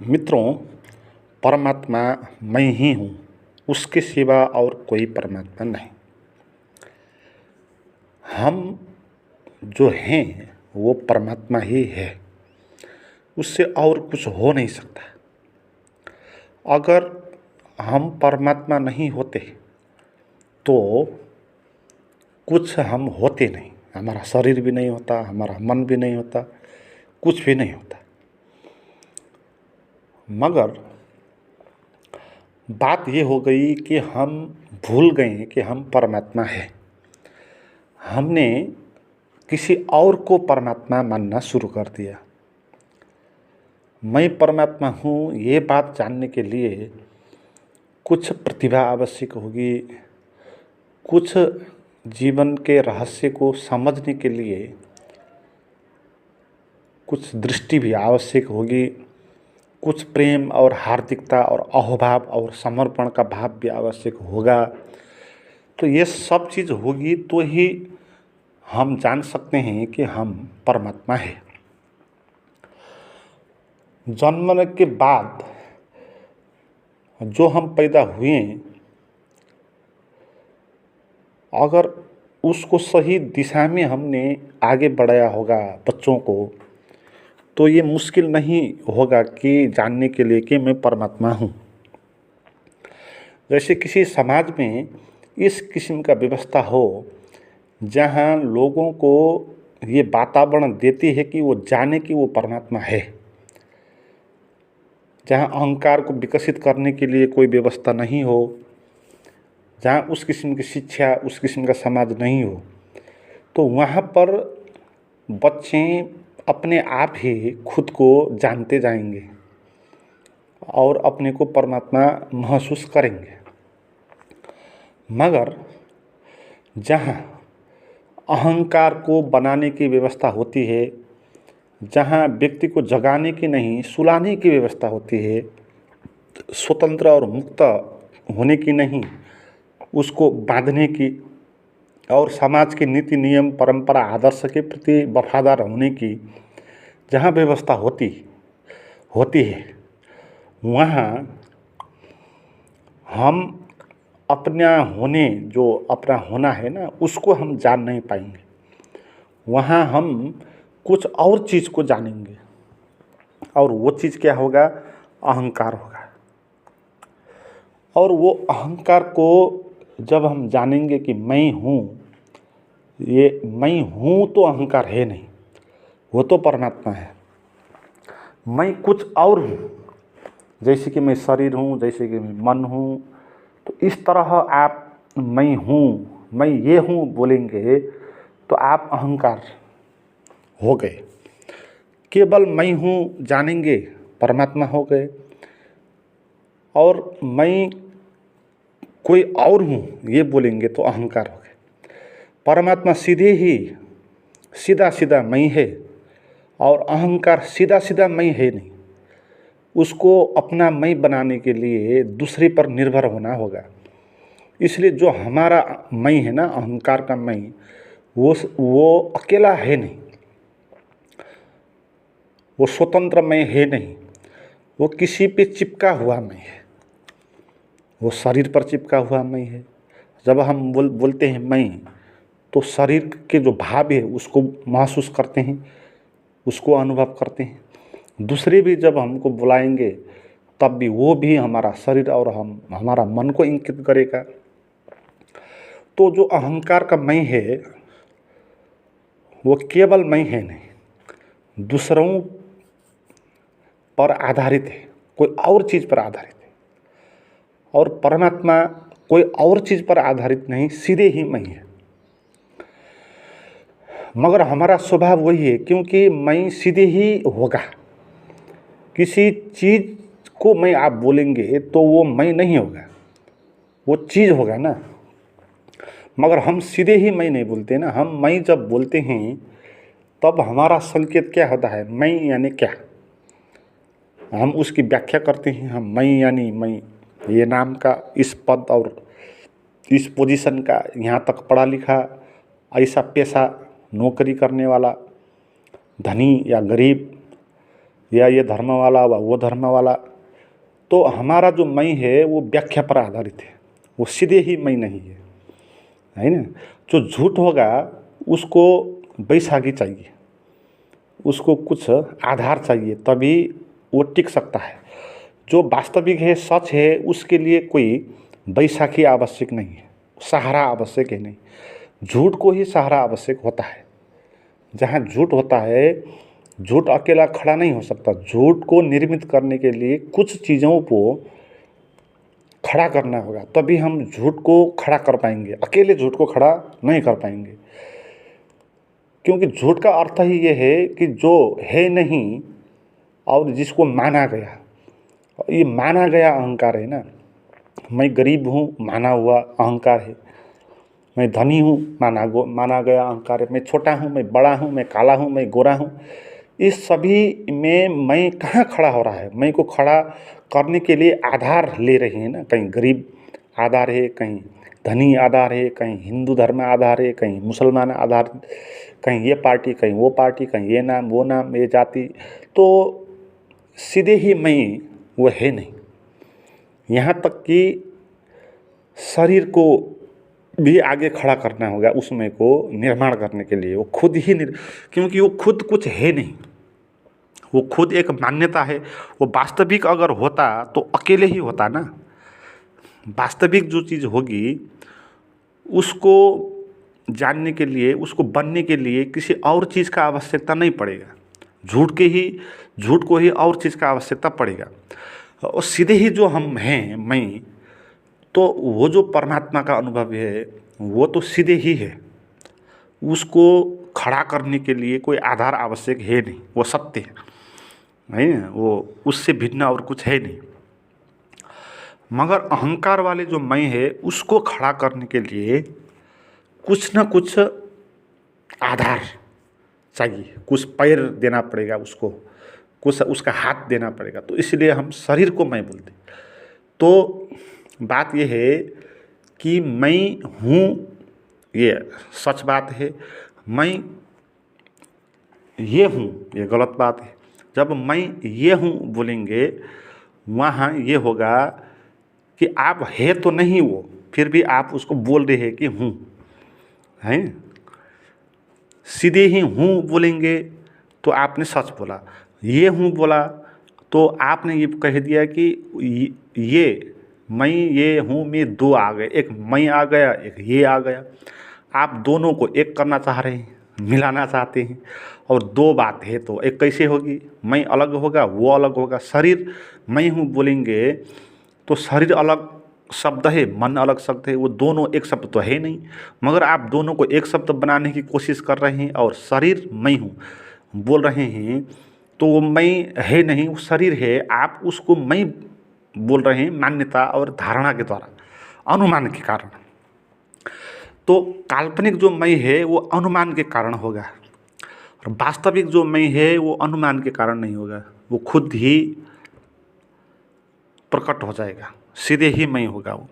मित्रों, परमात्मा मैं ही हूँ, उसके सिवा और कोई परमात्मा नहीं। हम जो हैं वो परमात्मा ही है, उससे और कुछ हो नहीं सकता। अगर हम परमात्मा नहीं होते तो कुछ हम होते नहीं, हमारा शरीर भी नहीं होता, हमारा मन भी नहीं होता, कुछ भी नहीं होता। मगर बात ये हो गई कि हम भूल गए कि हम परमात्मा हैं। हमने किसी और को परमात्मा मानना शुरू कर दिया। मैं परमात्मा हूँ ये बात जानने के लिए कुछ प्रतिभा आवश्यक होगी, कुछ जीवन के रहस्य को समझने के लिए कुछ दृष्टि भी आवश्यक होगी, कुछ प्रेम और हार्दिकता और अहोभाव और समर्पण का भाव भी आवश्यक होगा। तो ये सब चीज़ होगी तो ही हम जान सकते हैं कि हम परमात्मा हैं। जन्मने के बाद जो हम पैदा हुए, अगर उसको सही दिशा में हमने आगे बढ़ाया होगा बच्चों को, तो ये मुश्किल नहीं होगा कि जानने के लिए कि मैं परमात्मा हूँ। जैसे किसी समाज में इस किस्म का व्यवस्था हो जहाँ लोगों को ये वातावरण देती है कि वो जाने कि वो परमात्मा है, जहाँ अहंकार को विकसित करने के लिए कोई व्यवस्था नहीं हो, जहाँ उस किस्म की शिक्षा, उस किस्म का समाज नहीं हो, तो वहाँ पर बच्चे अपने आप ही खुद को जानते जाएंगे और अपने को परमात्मा महसूस करेंगे। मगर जहाँ अहंकार को बनाने की व्यवस्था होती है, जहाँ व्यक्ति को जगाने की नहीं सुलाने की व्यवस्था होती है, स्वतंत्र और मुक्त होने की नहीं उसको बांधने की, और समाज के नीति नियम परंपरा आदर्श के प्रति वफादार होने की जहाँ व्यवस्था होती है, वहाँ हम अपना होना है ना, उसको हम जान नहीं पाएंगे। वहाँ हम कुछ और चीज़ को जानेंगे, और वो चीज़ क्या होगा? अहंकार होगा। और वो अहंकार को जब हम जानेंगे कि मैं हूँ, ये मैं हूँ तो अहंकार है नहीं, वो तो परमात्मा है। मैं कुछ और हूँ, जैसे कि मैं शरीर हूँ, जैसे कि मैं मन हूँ। तो इस तरह आप मैं हूँ, मैं ये हूँ बोलेंगे तो आप अहंकार हो गए। केवल मैं हूँ जानेंगे, परमात्मा हो गए। और मैं कोई और हूँ ये बोलेंगे तो अहंकार हो गए। परमात्मा सीधा सीधा मैं है, और अहंकार सीधा सीधा मैं है नहीं। उसको अपना मैं बनाने के लिए दूसरे पर निर्भर होना होगा। इसलिए जो हमारा मैं है ना, अहंकार का मैं, वो अकेला है नहीं, वो स्वतंत्र मैं है नहीं, वो किसी पे चिपका हुआ मैं है, वो शरीर पर चिपका हुआ मैं है। जब हम बोलते हैं मैं, तो शरीर के जो भाव है उसको महसूस करते हैं, उसको अनुभव करते हैं। दूसरे भी जब हमको बुलाएंगे तब भी वो भी हमारा शरीर और हमारा मन को इंगित करेगा। तो जो अहंकार का मैं है वो केवल मैं है नहीं, दूसरों पर आधारित है, कोई और चीज़ पर आधारित है। और परमात्मा कोई और चीज़ पर आधारित नहीं, सीधे ही मैं है। मगर हमारा स्वभाव वही है, क्योंकि मैं सीधे ही होगा। किसी चीज़ को मैं आप बोलेंगे तो वो मैं नहीं होगा, वो चीज़ होगा ना। मगर हम सीधे ही मैं नहीं बोलते ना। हम मैं जब बोलते हैं तब हमारा संकेत क्या होता है? मैं यानी क्या, हम उसकी व्याख्या करते हैं। हम मैं यानी मैं, ये नाम का इस पद और इस पोजीशन का, यहाँ तक पढ़ा लिखा, ऐसा पेशा, नौकरी करने वाला, धनी या गरीब, या ये धर्म वाला व वो धर्म वाला। तो हमारा जो मैं है वो व्याख्या पर आधारित है, वो सीधे ही मैं नहीं है ना। जो झूठ होगा उसको बैसाखी चाहिए, उसको कुछ आधार चाहिए, तभी वो टिक सकता है। जो वास्तविक है, सच है, उसके लिए कोई बैसाखी आवश्यक नहीं है, सहारा आवश्यक है नहीं। झूठ को ही सहारा आवश्यक होता है। जहाँ झूठ होता है, झूठ अकेला खड़ा नहीं हो सकता। झूठ को निर्मित करने के लिए कुछ चीज़ों को खड़ा करना होगा, तभी हम झूठ को खड़ा कर पाएंगे। अकेले झूठ को खड़ा नहीं कर पाएंगे, क्योंकि झूठ का अर्थ ही ये है कि जो है नहीं और जिसको माना गया, ये माना गया अहंकार है ना। मैं गरीब हूँ माना हुआ अहंकार है, मैं धनी हूँ माना गया अहंकार है, मैं छोटा हूँ, मैं बड़ा हूँ, मैं काला हूँ, मैं गोरा हूँ। इस सभी में मैं कहाँ खड़ा हो रहा है? मैं को खड़ा करने के लिए आधार ले रहे हैं ना। कहीं गरीब आधार है, कहीं धनी आधार है, कहीं हिंदू धर्म आधार है, कहीं मुसलमान आधार, कहीं ये पार्टी, कहीं वो पार्टी, कहीं ये नाम वो नाम, ये जाति। तो सीधे ही मैं वो है नहीं। यहाँ तक कि शरीर को भी आगे खड़ा करना होगा उसमें को निर्माण करने के लिए। वो खुद ही क्योंकि वो खुद कुछ है नहीं, वो खुद एक मान्यता है। वो वास्तविक अगर होता तो अकेले ही होता ना। वास्तविक जो चीज़ होगी उसको जानने के लिए, उसको बनने के लिए किसी और चीज़ का आवश्यकता नहीं पड़ेगा। झूठ को ही और चीज़ का आवश्यकता पड़ेगा। और सीधे ही जो हम हैं मैं, तो वो जो परमात्मा का अनुभव है वो तो सीधे ही है। उसको खड़ा करने के लिए कोई आधार आवश्यक है नहीं, वो सत्य है ना, वो उससे भिन्न और कुछ है नहीं। मगर अहंकार वाले जो मैं है उसको खड़ा करने के लिए कुछ ना कुछ आधार चाहिए, कुछ पैर देना पड़ेगा उसको, कुछ उसका हाथ देना पड़ेगा। तो इसलिए हम शरीर को मैं बोलते। तो बात यह है कि मैं हूँ, ये सच बात है। मैं ये हूँ, ये गलत बात है। जब मैं ये हूँ बोलेंगे, वहाँ ये होगा कि आप है तो नहीं वो, फिर भी आप उसको बोल रहे हैं कि हूँ, हैं। सीधे ही हूँ बोलेंगे तो आपने सच बोला। ये हूँ बोला तो आपने ये कह दिया कि ये मैं ये हूँ में दो आ गए, एक मैं आ गया, एक ये आ गया। आप दोनों को एक करना चाह रहे हैं, मिलाना चाहते हैं। और दो बात है तो एक कैसे होगी? मैं अलग होगा, वो अलग होगा। शरीर मैं हूँ बोलेंगे तो शरीर अलग शब्द है, मन अलग शब्द है, वो दोनों एक शब्द तो है नहीं। मगर आप दोनों को एक शब्द बनाने की कोशिश कर रहे हैं और शरीर मैं हूँ बोल रहे हैं, तो वो मैं है नहीं, वो शरीर है। आप उसको मैं बोल रहे हैं मान्यता और धारणा के द्वारा, अनुमान के कारण। तो काल्पनिक जो मैं है वो अनुमान के कारण होगा, और वास्तविक जो मैं है वो अनुमान के कारण नहीं होगा, वो खुद ही प्रकट हो जाएगा, सीधे ही मैं होगा वो।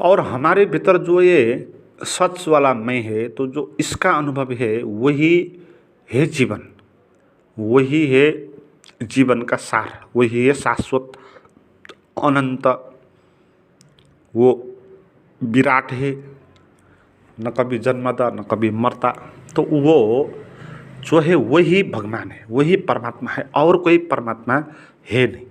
और हमारे भीतर जो ये सच वाला मैं है, तो जो इसका अनुभव है वही है जीवन, वही है जीवन का सार, वही है शाश्वत अनंत, वो विराट है, न कभी जन्मता न कभी मरता। तो वो जो है वही भगवान है, वही परमात्मा है, और कोई परमात्मा है नहीं।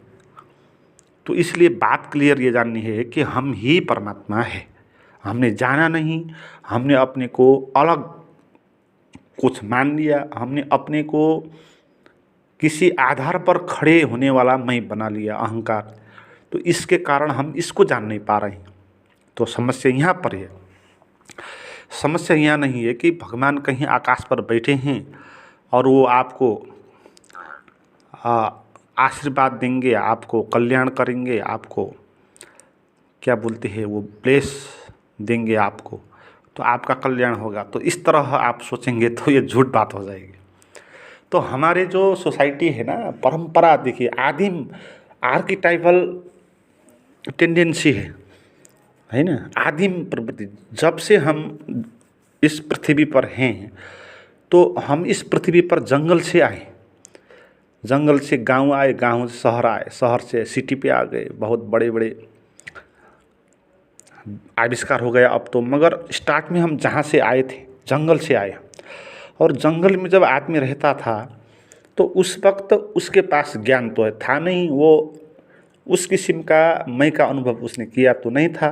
तो इसलिए बात क्लियर ये जाननी है कि हम ही परमात्मा है। हमने जाना नहीं, हमने अपने को अलग कुछ मान लिया, हमने अपने को किसी आधार पर खड़े होने वाला मैं बना लिया, अहंकार। तो इसके कारण हम इसको जान नहीं पा रहे हैं। तो समस्या यहाँ पर है। समस्या यहाँ नहीं है कि भगवान कहीं आकाश पर बैठे हैं और वो आपको आशीर्वाद देंगे, आपको कल्याण करेंगे, आपको क्या बोलते हैं वो ब्लेस देंगे आपको, तो आपका कल्याण होगा। तो इस तरह आप सोचेंगे तो ये झूठ बात हो जाएगी। तो हमारे जो सोसाइटी है ना, परंपरा देखिए, आदिम आर्किटाइपल टेंडेंसी है ना, आदिम प्रवृत्ति। जब से हम इस पृथ्वी पर हैं, तो हम इस पृथ्वी पर जंगल से आए, जंगल से गांव आए, गांव से शहर आए, शहर से सिटी पे आ गए, बहुत बड़े बड़े आविष्कार हो गया अब तो। मगर स्टार्ट में हम जहाँ से आए थे, जंगल से आए, और जंगल में जब आदमी रहता था तो उस वक्त उसके पास ज्ञान तो था नहीं, वो उस किस्म का मय का अनुभव उसने किया तो नहीं था,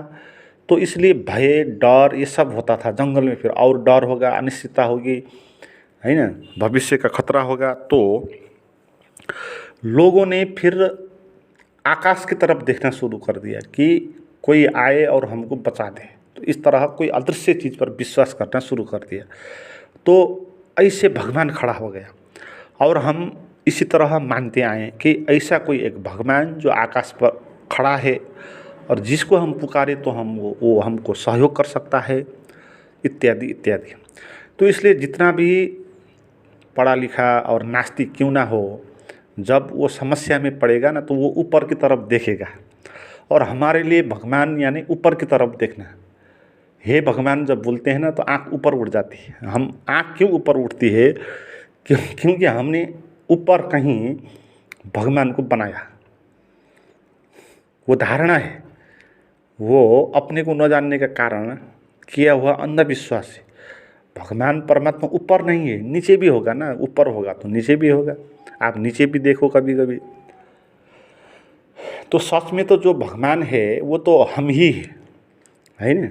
तो इसलिए भय डर ये सब होता था जंगल में। फिर और डर होगा, अनिश्चितता होगी, है ना, भविष्य का खतरा होगा। तो लोगों ने फिर आकाश की तरफ देखना शुरू कर दिया कि कोई आए और हमको बचा दे, तो इस तरह कोई अदृश्य चीज़ पर विश्वास करना शुरू कर दिया। तो ऐसे भगवान खड़ा हो गया, और हम इसी तरह मानते आए कि ऐसा कोई एक भगवान जो आकाश पर खड़ा है और जिसको हम पुकारे तो हम वो हमको सहयोग कर सकता है, इत्यादि इत्यादि। तो इसलिए जितना भी पढ़ा लिखा और नास्तिक क्यों ना हो, जब वो समस्या में पड़ेगा ना तो वो ऊपर की तरफ देखेगा। और हमारे लिए भगवान यानी ऊपर की तरफ देखना। हे भगवान जब बोलते हैं ना तो आँख ऊपर उठ जाती है। हम आँख क्यों ऊपर उठती है? क्योंकि हमने ऊपर कहीं भगवान को बनाया, वो धारणा है, वो अपने को न जानने का कारण किया हुआ अंधविश्वास है। भगवान परमात्मा ऊपर नहीं है, नीचे भी होगा ना, ऊपर होगा तो नीचे भी होगा। आप नीचे भी देखो कभी कभी। तो सच में तो जो भगवान है वो तो हम ही है ना।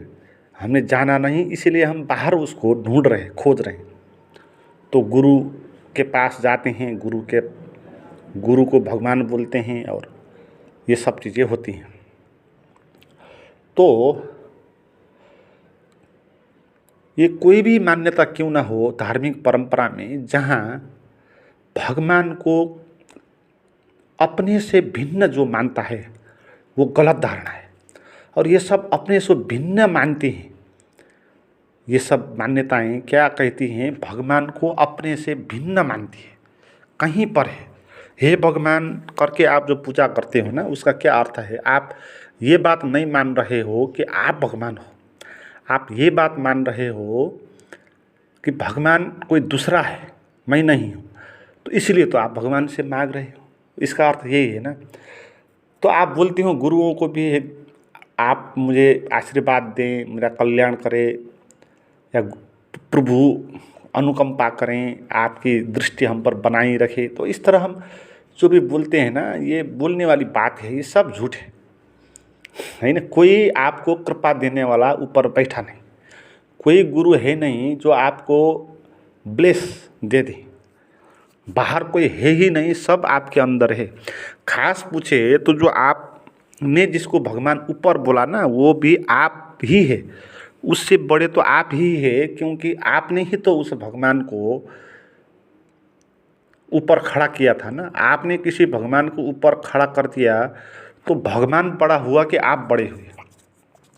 हमने जाना नहीं, इसीलिए हम बाहर उसको ढूंढ रहे, खोज रहे। तो गुरु के पास जाते हैं, गुरु को भगवान बोलते हैं, और ये सब चीज़ें होती हैं। तो ये कोई भी मान्यता क्यों ना हो धार्मिक परंपरा में, जहाँ भगवान को अपने से भिन्न जो मानता है वो गलत धारणा है। और ये सब अपने से भिन्न मानते हैं। ये सब मान्यताएं क्या कहती हैं? भगवान को अपने से भिन्न मानती है, कहीं पर है। हे भगवान करके आप जो पूजा करते हो ना, उसका क्या अर्थ है? आप ये बात नहीं मान रहे हो कि आप भगवान हो, आप ये बात मान रहे हो कि भगवान कोई दूसरा है, मैं नहीं हूँ, तो इसलिए तो आप भगवान से मांग रहे हो। इसका अर्थ यही है ना। तो आप बोलते हो गुरुओं को भी आप मुझे आशीर्वाद दें, मेरा कल्याण करें, या प्रभु अनुकंपा करें, आपकी दृष्टि हम पर बनाई रखे। तो इस तरह हम जो भी बोलते हैं ना, ये बोलने वाली बात है, ये सब झूठ है ना। कोई आपको कृपा देने वाला ऊपर बैठा नहीं, कोई गुरु है नहीं जो आपको ब्लेस दे दे। बाहर कोई है ही नहीं, सब आपके अंदर है। खास पूछे तो जो आपने जिसको भगवान ऊपर बोला ना, वो भी आप ही है, उससे बड़े तो आप ही है, क्योंकि आपने ही तो उस भगवान को ऊपर खड़ा किया था ना। आपने किसी भगवान को ऊपर खड़ा कर दिया तो भगवान बड़ा हुआ कि आप बड़े हुए।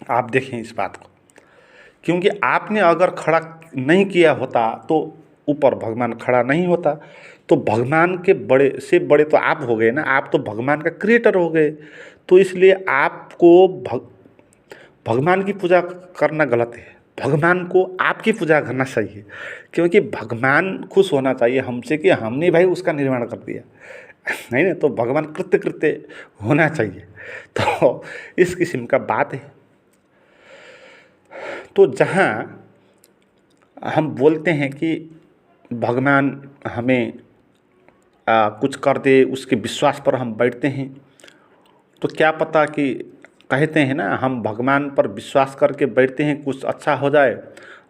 आप देखें इस बात को, क्योंकि आपने अगर खड़ा नहीं किया होता तो ऊपर भगवान खड़ा नहीं होता। तो भगवान के बड़े से बड़े तो आप हो गए ना, आप तो भगवान का क्रिएटर हो गए। तो इसलिए आपको भगवान की पूजा करना गलत है, भगवान को आपकी पूजा करना सही है। क्योंकि भगवान खुश होना चाहिए हमसे कि हमने भाई उसका निर्माण कर दिया, नहीं ना। तो भगवान कृत्य होना चाहिए। तो इस किस्म का बात है। तो जहाँ हम बोलते हैं कि भगवान हमें कुछ कर दे, उसके विश्वास पर हम बैठते हैं, तो क्या पता कि कहते हैं ना, हम भगवान पर विश्वास करके बैठते हैं कुछ अच्छा हो जाए,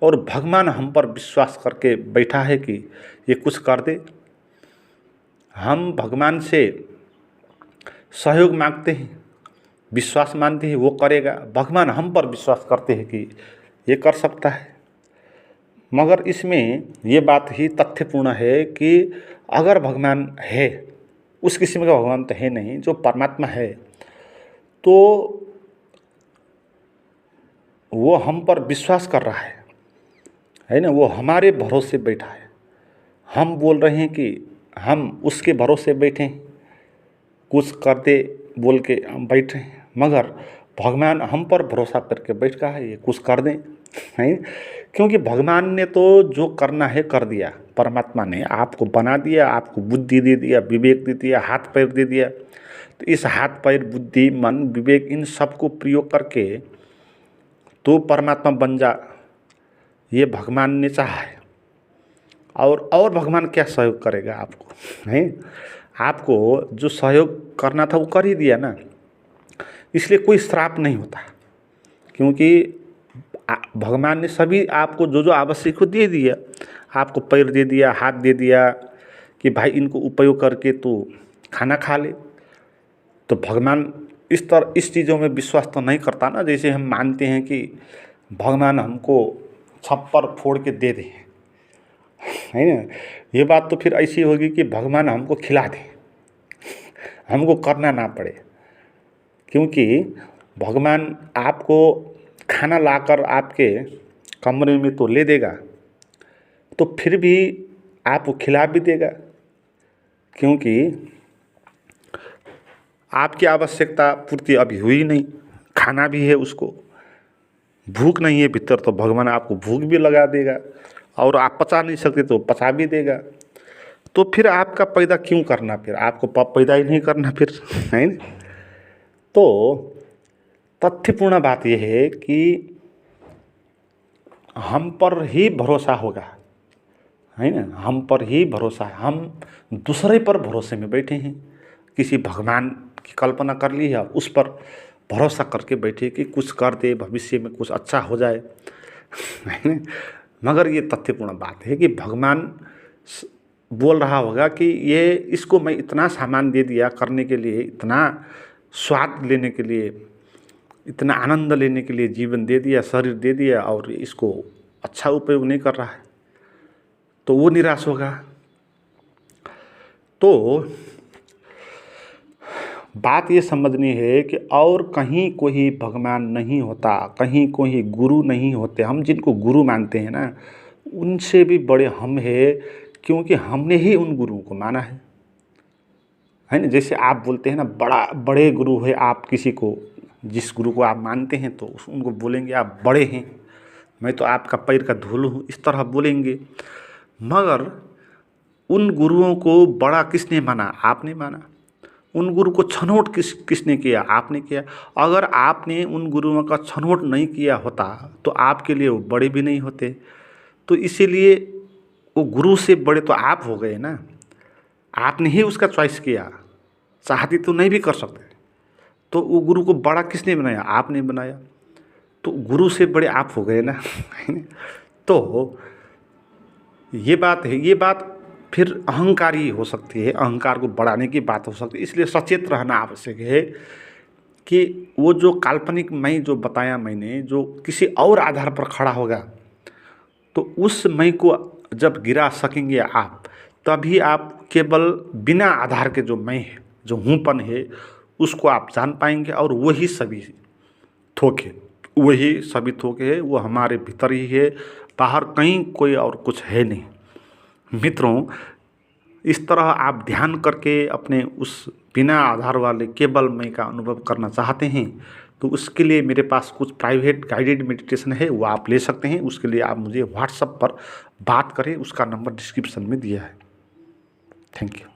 और भगवान हम पर विश्वास करके बैठा है कि ये कुछ कर दे। हम भगवान से सहयोग मांगते हैं, विश्वास मानते हैं वो करेगा। भगवान हम पर विश्वास करते हैं कि ये कर सकता है। मगर इसमें ये बात ही तथ्यपूर्ण है कि अगर भगवान है, उस किस्म का भगवान तो है नहीं, जो परमात्मा है, तो वो हम पर विश्वास कर रहा है ना। वो हमारे भरोसे बैठा है। हम बोल रहे हैं कि हम उसके भरोसे बैठे, कुछ करते बोल के हम बैठे हैं, मगर भगवान हम पर भरोसा करके बैठ रहा है, ये कुछ कर दें, है। क्योंकि भगवान ने तो जो करना है कर दिया, परमात्मा ने आपको बना दिया, आपको बुद्धि दे दिया, विवेक दे दिया, हाथ पैर दे दिया। तो इस हाथ पैर, बुद्धि, मन, विवेक, इन सब को प्रयोग करके तो परमात्मा बन जा, ये भगवान ने चाहा है। और भगवान क्या सहयोग करेगा आपको, नहीं? आपको जो सहयोग करना था वो कर ही दिया ना, इसलिए कोई श्राप नहीं होता, क्योंकि भगवान ने सभी आपको जो जो आवश्यक हो दे दिया। आपको पैर दे दिया, हाथ दे दिया कि भाई इनको उपयोग करके तू खाना खा ले। तो भगवान इस चीज़ों में विश्वास तो नहीं करता ना, जैसे हम मानते हैं कि भगवान हमको छप्पर फोड़ के दे दे, है ना। ये बात तो फिर ऐसी होगी कि भगवान हमको खिला दे, हमको करना ना पड़े, क्योंकि भगवान आपको खाना लाकर आपके कमरे में तो ले देगा, तो फिर भी आपको खिला भी देगा, क्योंकि आपकी आवश्यकता पूर्ति अभी हुई नहीं, खाना भी है, उसको भूख नहीं है भीतर, तो भगवान आपको भूख भी लगा देगा, और आप पचा नहीं सकते तो पचा भी देगा। तो फिर आपका पैदा क्यों करना, फिर आपको पैदा ही नहीं करना फिर, है ना। तो तथ्यपूर्ण बात यह है कि हम पर ही भरोसा होगा, है ना, हम पर ही भरोसा है। हम दूसरे पर भरोसे में बैठे हैं, किसी भगवान की कल्पना कर ली है, उस पर भरोसा करके बैठे कि कुछ कर दे, भविष्य में कुछ अच्छा हो जाए, है ना। मगर ये तथ्यपूर्ण बात है कि भगवान बोल रहा होगा कि ये इसको मैं इतना सामान दे दिया करने के लिए, इतना स्वाद लेने के लिए, इतना आनंद लेने के लिए जीवन दे दिया, शरीर दे दिया, और इसको अच्छा उपयोग नहीं कर रहा है, तो वो निराश होगा। तो बात ये समझनी है कि और कहीं कोई भगवान नहीं होता, कहीं कोई गुरु नहीं होते। हम जिनको गुरु मानते हैं ना, उनसे भी बड़े हम हैं, क्योंकि हमने ही उन गुरुओं को माना है ना। जैसे आप बोलते हैं ना, बड़े गुरु है, आप किसी को, जिस गुरु को आप मानते हैं, तो उनको बोलेंगे आप बड़े हैं, मैं तो आपका पैर का धूल हूँ, इस तरह बोलेंगे। मगर उन गुरुओं को बड़ा किसने माना? आपने माना। उन गुरु को छनौट किसने किया? आपने किया। अगर आपने उन गुरुओं का छनौट नहीं किया होता तो आपके लिए वो बड़े भी नहीं होते। तो इसीलिए वो गुरु से बड़े तो आप हो गए ना, आपने ही उसका चॉइस किया, चाहती तो नहीं भी कर सकते। तो वो गुरु को बड़ा किसने बनाया? आपने बनाया। तो गुरु से बड़े आप हो गए ना। तो ये बात है। ये बात फिर अहंकारी हो सकती है, अहंकार को बढ़ाने की बात हो सकती है। इसलिए सचेत रहना आवश्यक है कि वो जो काल्पनिक मैं जो बताया मैंने, जो किसी और आधार पर खड़ा होगा, तो उस मैं को जब गिरा सकेंगे आप, तभी आप केवल बिना आधार के जो मैं है, जो हूँपन है, उसको आप जान पाएंगे। और वही सभी थोके, वही सभी थोके है, वो हमारे भीतर ही है, बाहर कहीं कोई और कुछ है नहीं। मित्रों, इस तरह आप ध्यान करके अपने उस बिना आधार वाले केवल मैं का अनुभव करना चाहते हैं, तो उसके लिए मेरे पास कुछ प्राइवेट गाइडेड मेडिटेशन है, वो आप ले सकते हैं। उसके लिए आप मुझे व्हाट्सएप पर बात करें, उसका नंबर डिस्क्रिप्शन में दिया है। Thank you.